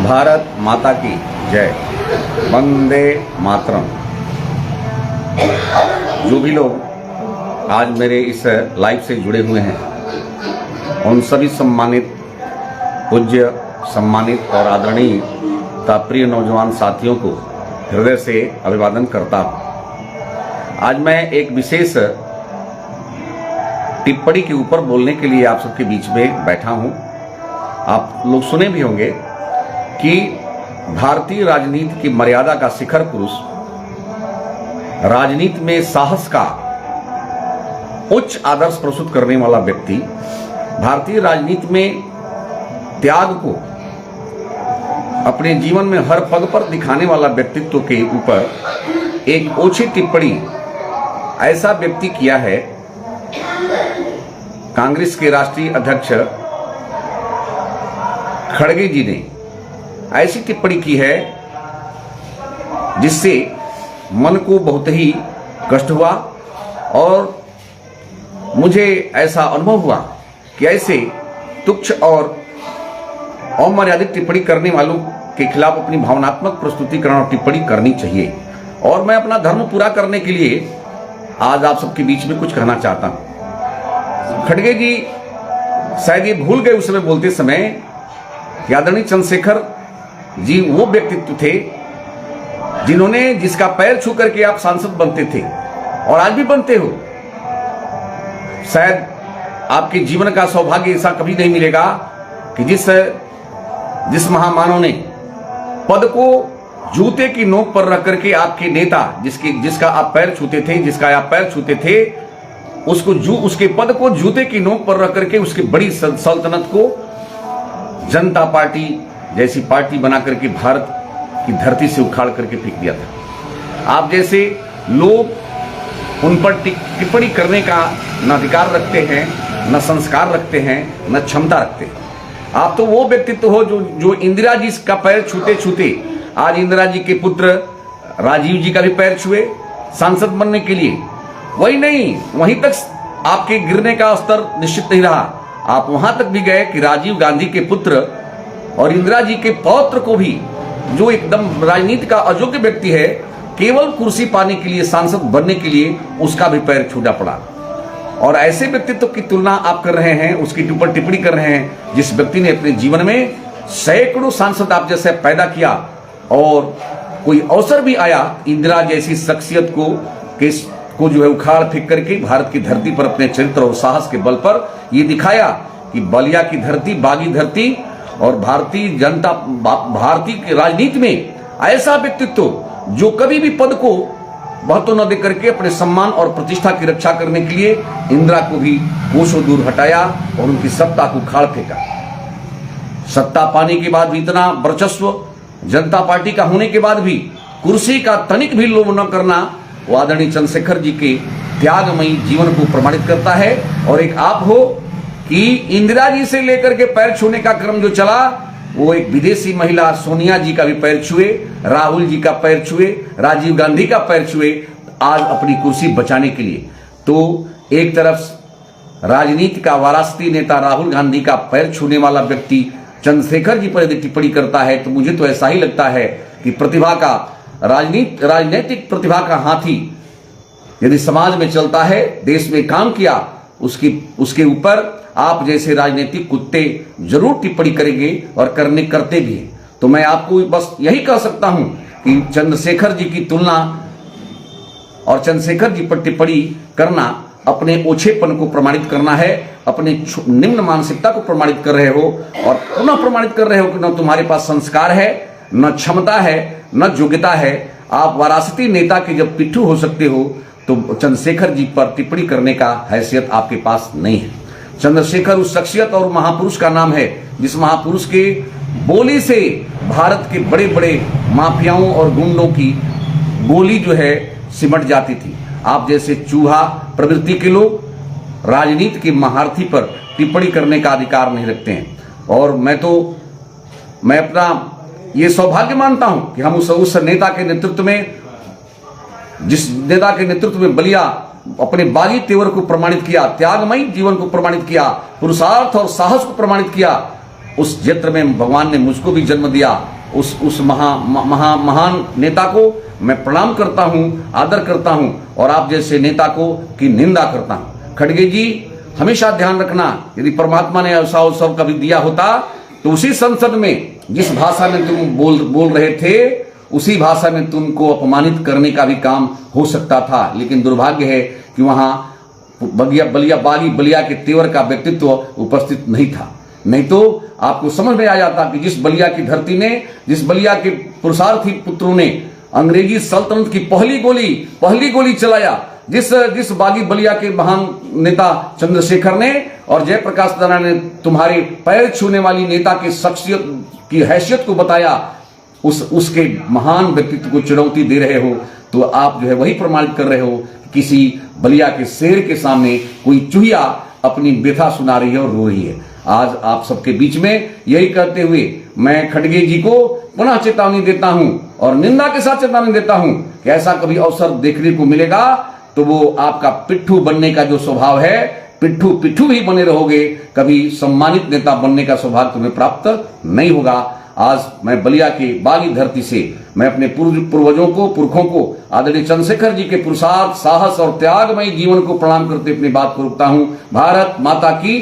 भारत माता की जय। वंदे मातरम। जो भी लोग आज मेरे इस लाइव से जुड़े हुए हैं, उन सभी सम्मानित, पूज्य, सम्मानित और आदरणीय प्रिय नौजवान साथियों को हृदय से अभिवादन करता हूं। आज मैं एक विशेष टिप्पणी के ऊपर बोलने के लिए आप सबके बीच में बैठा हूं। आप लोग सुने भी होंगे कि भारतीय राजनीति की मर्यादा का शिखर पुरुष, राजनीति में साहस का उच्च आदर्श प्रस्तुत करने वाला व्यक्ति, भारतीय राजनीति में त्याग को अपने जीवन में हर पग पर दिखाने वाला व्यक्तित्व के ऊपर एक ओछी टिप्पणी ऐसा व्यक्ति किया है। कांग्रेस के राष्ट्रीय अध्यक्ष खड़गे जी ने ऐसी टिप्पणी की है जिससे मन को बहुत ही कष्ट हुआ और मुझे ऐसा अनुभव हुआ कि ऐसे तुच्छ और अमर्यादित टिप्पणी करने वालों के खिलाफ अपनी भावनात्मक प्रस्तुतिकरण और टिप्पणी करनी चाहिए। और मैं अपना धर्म पूरा करने के लिए आज आप सबके बीच में कुछ कहना चाहता हूं। खड़गे जी शायद ये भूल गए उस समय बोलते समय कि आदरणीय चंद्रशेखर जी वो व्यक्तित्व थे जिन्होंने, जिसका पैर छू करके आप सांसद बनते थे और आज भी बनते हो। शायद आपके जीवन का सौभाग्य ऐसा कभी नहीं मिलेगा कि जिस महामानव ने पद को जूते की नोक पर रख करके आपके नेता, जिसका आप पैर छूते थे, उसके पद को जूते की नोक पर रख करके उसकी बड़ी सल्तनत को जनता पार्टी जैसी पार्टी बना करके भारत की धरती से उखाड़ करके फेंक दिया था। आप जैसे लोग उन पर टिप्पणी करने का न अधिकार रखते हैं, न संस्कार रखते हैं, न क्षमता रखते हैं। आप तो वो व्यक्तित्व हो जो इंदिरा जी का पैर छूते छूते आज इंदिरा जी के पुत्र राजीव जी का भी पैर छुए सांसद बनने के लिए। वही नहीं, वहीं तक आपके गिरने का स्तर निश्चित नहीं रहा। आप वहां तक भी गए कि राजीव गांधी के पुत्र और इंदिरा जी के पौत्र को भी, जो एकदम राजनीति का अयोग्य व्यक्ति है, केवल कुर्सी पाने के लिए, सांसद बनने के लिए उसका भी पैर छूटा पड़ा। और ऐसे व्यक्तित्व की तुलना आप कर रहे हैं, उसके ऊपर टिप्पणी कर रहे हैं जिस व्यक्ति ने अपने जीवन में सैकड़ों सांसद आप जैसे पैदा किया और कोई अवसर भी आया इंदिरा जैसी शख्सियत को जो है उखाड़ फेंक करके भारत की धरती पर अपने चरित्र और साहस के बल पर यह दिखाया कि बलिया की धरती, बागी धरती और भारतीय राजनीति में ऐसा व्यक्तित्व जो कभी भी पद को महत्व न देकर के अपने सम्मान और प्रतिष्ठा की रक्षा करने के लिए इंदिरा को भी कोसों दूर हटाया और उनकी सत्ता को उखाड़ फेंका। सत्ता पाने के बाद भी इतना वर्चस्व जनता पार्टी का होने के बाद भी कुर्सी का तनिक भी लोभ न करना, वो आदरणीय चंद्रशेखर जी के त्यागमयी जीवन को प्रमाणित करता है। और एक आप हो कि इंदिरा जी से लेकर के पैर छूने का क्रम जो चला, वो एक विदेशी महिला सोनिया जी का भी पैर छुए, राहुल जी का पैर छुए, राजीव गांधी का पैर छुए, आज अपनी कुर्सी बचाने के लिए। तो एक तरफ राजनीति का वारासती नेता राहुल गांधी का पैर छूने वाला व्यक्ति चंद्रशेखर जी पर यदि टिप्पणी करता है तो मुझे तो ऐसा ही लगता है कि प्रतिभा का, राजनीतिक प्रतिभा का हाथी यदि समाज में चलता है, देश में काम किया, उसके ऊपर आप जैसे राजनीतिक कुत्ते जरूर टिप्पणी करेंगे और करते भी हैं। तो मैं आपको बस यही कह सकता हूं कि चंद्रशेखर जी की तुलना और चंद्रशेखर जी पर टिप्पणी करना अपने ओछेपन को प्रमाणित करना है, अपने निम्न मानसिकता को प्रमाणित कर रहे हो और पुनः प्रमाणित कर रहे हो कि न तुम्हारे पास संस्कार है, न क्षमता है, न योग्यता है। आप वारासती नेता के जब पिट्ठू हो सकते हो तो चंद्रशेखर जी पर टिप्पणी करने का हैसियत आपके पास नहीं है। चंद्रशेखर उस शख्सियत और महापुरुष का नाम है जिस महापुरुष के बोली से भारत के बड़े बड़े माफियाओं और गुंडों की गोली जो है सिमट जाती थी। आप जैसे चूहा प्रवृत्ति के लोग राजनीति के महारथी पर टिप्पणी करने का अधिकार नहीं रखते हैं। और मैं अपना ये सौभाग्य मानता हूं कि हम उस नेता के नेतृत्व में, जिस नेता के नेतृत्व में बलिया अपने बागी तेवर को प्रमाणित किया, त्यागमयी जीवन को प्रमाणित किया, पुरुषार्थ और साहस को प्रमाणित किया, उस क्षेत्र में भगवान ने मुझको भी जन्म दिया, उस महान नेता को मैं प्रणाम करता हूं, आदर करता हूं और आप जैसे नेता को की निंदा करता हूं। खड़गे जी, हमेशा ध्यान रखना, यदि परमात्मा ने ऐसा अवसर कभी दिया होता तो उसी संसद में जिस भाषा में तुम बोल रहे थे उसी भाषा में तुमको अपमानित करने का भी काम हो सकता था, लेकिन दुर्भाग्य है कि वहां बलिया के तेवर का व्यक्तित्व उपस्थित नहीं था। नहीं तो आपको समझ में आ जाता कि जिस बलिया की धरती ने, जिस बलिया के पुरुषार्थी पुत्रों ने अंग्रेजी सल्तनत की पहली गोली चलाया, जिस बागी बलिया के महान नेता चंद्रशेखर ने और जयप्रकाश नारायण ने तुम्हारे पैर छूने वाली नेता की शख्सियत की हैसियत को बताया, उसके महान व्यक्तित्व को चुनौती दे रहे हो, तो आप जो है वही प्रमाणित कर रहे हो कि किसी बलिया के शेर के सामने कोई चूहिया अपनी व्यथा सुना रही है और रो रही है। आज आप सबके बीच में यही कहते हुए मैं खड़गे जी को पुनः चेतावनी देता हूं और निंदा के साथ चेतावनी देता हूं कि ऐसा कभी अवसर देखने को मिलेगा तो वो आपका पिट्ठू बनने का जो स्वभाव है, पिट्ठू ही बने रहोगे, कभी सम्मानित नेता बनने का सौभाग्य तुम्हें प्राप्त नहीं होगा। आज मैं बलिया की बागी धरती से मैं अपने पुरखों को आदरणीय चंद्रशेखर जी के पुरुषार्थ, साहस और त्यागमयी जीवन को प्रणाम करते अपनी बात को रुकता हूं। भारत माता की